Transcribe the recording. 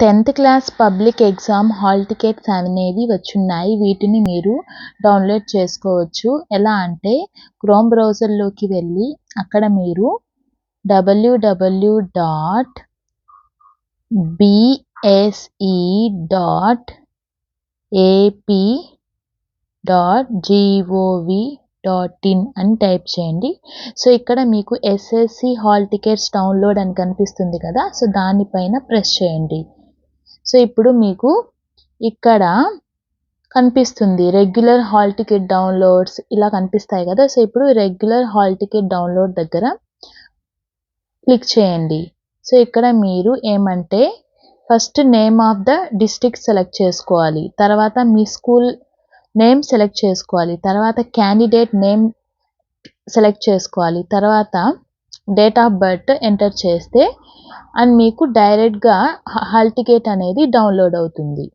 10th class public exam hall tickets అనేవి వచ్చున్నాయి. వీటిని మీరు డౌన్లోడ్ చేసుకోవచ్చు. ఎలా అంటే క్రోమ్ బ్రౌజర్లోకి వెళ్ళి అక్కడ మీరు www.bse.ap.gov.in అని టైప్ చేయండి. సో ఇక్కడ మీకు ఎస్ఎస్సి హాల్ టికెట్స్ డౌన్లోడ్ అని కనిపిస్తుంది కదా, సో దానిపైన ప్రెస్ చేయండి. సో ఇప్పుడు మీకు ఇక్కడ కనిపిస్తుంది రెగ్యులర్ హాల్ టికెట్ డౌన్లోడ్స్ ఇలా కనిపిస్తాయి కదా. సో ఇప్పుడు రెగ్యులర్ హాల్ టికెట్ డౌన్లోడ్ దగ్గర క్లిక్ చేయండి. సో ఇక్కడ మీరు ఏమంటే first name of the district select చేసుకోవాలి, తర్వాత మీ స్కూల్ నేమ్ సెలెక్ట్ చేసుకోవాలి, తర్వాత క్యాండిడేట్ నేమ్ సెలెక్ట్ చేసుకోవాలి, తర్వాత డేట్ ఆఫ్ బర్త్ ఎంటర్ చేస్తే అండ్ మీకు డైరెక్ట్గా హాల్ టికెట్ అనేది డౌన్లోడ్ అవుతుంది.